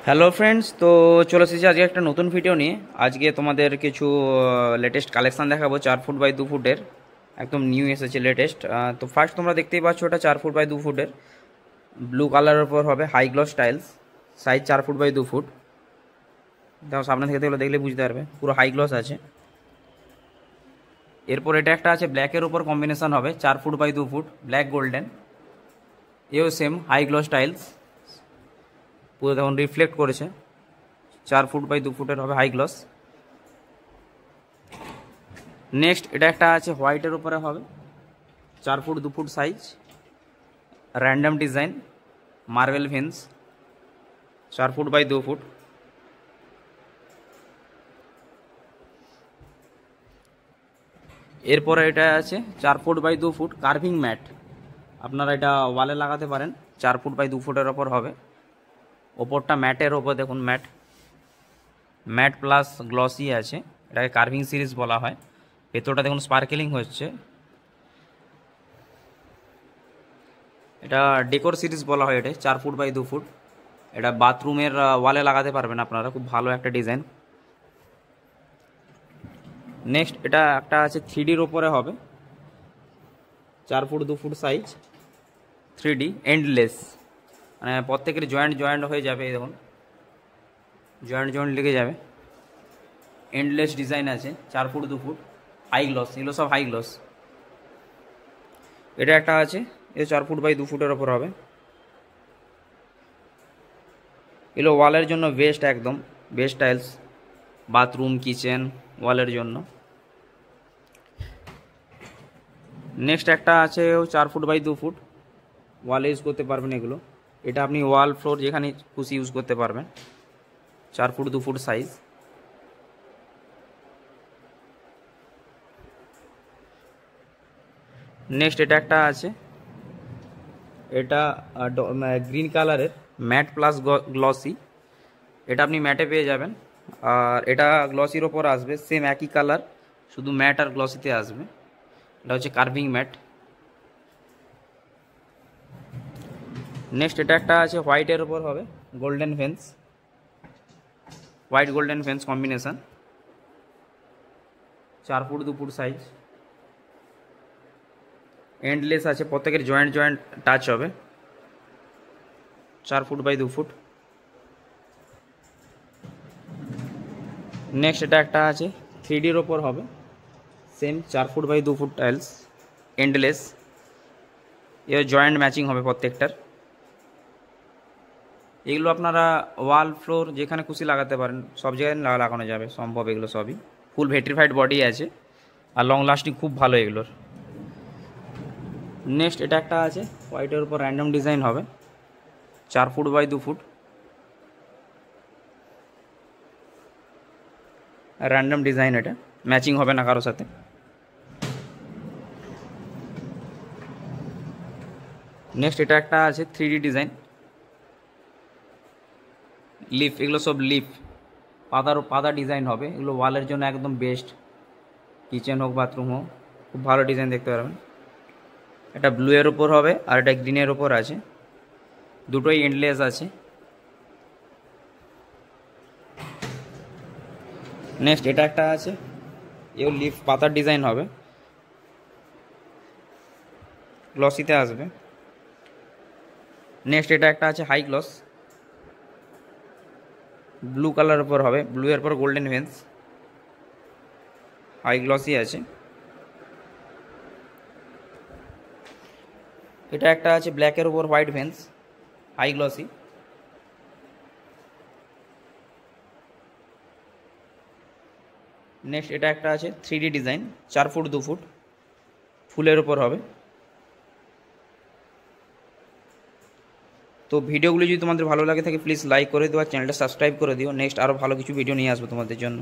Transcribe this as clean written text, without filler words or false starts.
Hello friends, তো চলে এসেছি আজকে একটা নতুন ভিডিও নিয়ে। আজকে তোমাদের কিছু লেটেস্ট কালেকশান দেখাবো 4 ফুট বাই 2 ফুটের, একদম নিউ এসেছে লেটেস্ট। তো ফার্স্ট তোমরা দেখতেই পাচ্ছ, ওটা 4 ফুট বাই 2 ফুটের ব্লু কালারের উপর হবে, high gloss tiles, size 4 foot by 2 foot. দেখো সামনে থেকে দেখলে বুঝতে পারবে, পুরো হাই গ্লস আছে। এরপর এটা একটা আছে ব্ল্যাকের উপর কম্বিনেশন হবে, 4 foot by 2 foot, black golden, এও সেম হাই গ্লস টাইলস, পুরো দেখুন রিফ্লেক্ট করেছে। 4 ফুট বাই 2 ফুটের হবে, হাই গ্লস। নেক্সট এটা একটা আছে হোয়াইটের উপরে হবে, 4 foot 2 foot size, random design, marble fins, 4 foot by 2 foot. এরপরে এটা আছে 4 foot by 2 foot carving mat, আপনারা এটা ওয়ালে লাগাতে পারেন। 4 ফুট বাই 2 ফুটের ওপর হবে, ওপরটা ম্যাটের ওপর দেখুন, ম্যাট ম্যাট প্লাস গ্লসি আছে, এটাকে কার্ভিং সিরিজ বলা হয়। ভেতরটা দেখুন স্পার্কেলিং হচ্ছে, এটা ডেকোর সিরিজ বলা হয়। এটা 4 ফুট বাই 2 ফুট, এটা বাথরুমের ওয়ালে লাগাতে পারবেন আপনারা, খুব ভালো একটা ডিজাইন। নেক্সট এটা একটা আছে 3Dর ওপরে হবে, 4 foot 2 foot size, 3D endless, মানে প্রত্যেকের জয়েন্ট জয়েন্ট হয়ে যাবে। এই দেখুন জয়েন্ট জয়েন্ট লেগে যাবে, এন্ডলেস ডিজাইন আছে, 4 ফুট 2 ফুট, হাই গ্লস, এগুলো সব হাই গ্লস। এটা একটা আছে, এটা 4 ফুট বাই 2 ফুটের ওপর হবে, এগুলো ওয়ালের জন্য বেস্ট, একদম বেস্ট টাইলস, বাথরুম কিচেন ওয়ালের জন্য। নেক্সট একটা আছে 4 ফুট বাই 2 ফুট, ওয়ালে ইউজ করতে পারবেন এগুলো। এটা আপনি ওয়াল ফ্লোর যেখানে খুশি ইউজ করতে পারবেন, 4 ফুট 2 ফুট সাইজ। নেক্সট এটা একটা আছে, এটা গ্রিন কালারের ম্যাট প্লাস গ্লসি, এটা আপনি ম্যাটে পেয়ে যাবেন। আর এটা গ্লসির ওপর আসবে, সেম একই কালার, শুধু ম্যাট আর গ্লসিতে আসবে। এটা হচ্ছে কার্ভিং ম্যাট। নেক্সট এটা একটা আছে হোয়াইটের ওপর হবে, golden fence, white golden fence combination, 4 foot 2 foot size, endless আছে, প্রত্যেকের জয়েন্ট জয়েন্ট টাচ হবে, 4 ফুট বাই 2 ফুট। নেক্সট এটা একটা আছে 3Dর ওপর হবে, same 4 foot by 2 foot tiles, endless, এর জয়েন্ট ম্যাচিং হবে প্রত্যেকটার। এগুলো আপনারা ওয়াল ফ্লোর যেখানে খুশি লাগাতে পারেন, সব জায়গায় লাগানো যাবে সম্ভব, এগুলো সবই ফুল ভেট্রিফাইড বডি আছে, আর লং লাস্টিং খুব ভালো এগুলোর। নেক্সট এটা একটা আছে হোয়াইটের উপর র্যান্ডম ডিজাইন হবে, 4 foot by 2 foot, random design, এটা ম্যাচিং হবে না কারোর সাথে। নেক্সট এটা একটা আছে 3D ডিজাইন, লিফ, এগুলো সব লিফ, পাতা ডিজাইন হবে, এগুলো ওয়ালের জন্য একদম বেস্ট, কিচেন হোক বাথরুম হোক, খুব ভালো ডিজাইন দেখতে পারবেন। এটা ব্লু এর উপর হবে আর এটা গ্রিনের উপর আছে, দুটোই এন্ডলেস আছে। নেক্সট এটা একটা আছে, এও লিফ পাতার ডিজাইন হবে, গ্লসিতে আসবে। নেক্সট এটা একটা আছে হাই গ্লস, ব্লু কালার উপর হবে, ব্লু এর পর গোল্ডেন ভেন্স, হাই গ্লসি আছে। এটা একটা আছে ব্ল্যাকের উপর white veins, high glossy. Next এটা একটা আছে 3D ডিজাইন, 4 ফুট 2 ফুট, ফুলের উপর হবে। তো ভিডিওগুলি যদি তোমাদের ভালো লাগে থাকে প্লিজ লাইক করে দিও আর চ্যানেলটা সাবস্ক্রাইব করে দিও, নেক্সট আরও ভালো কিছু ভিডিও নিয়ে আসবো তোমাদের জন্য।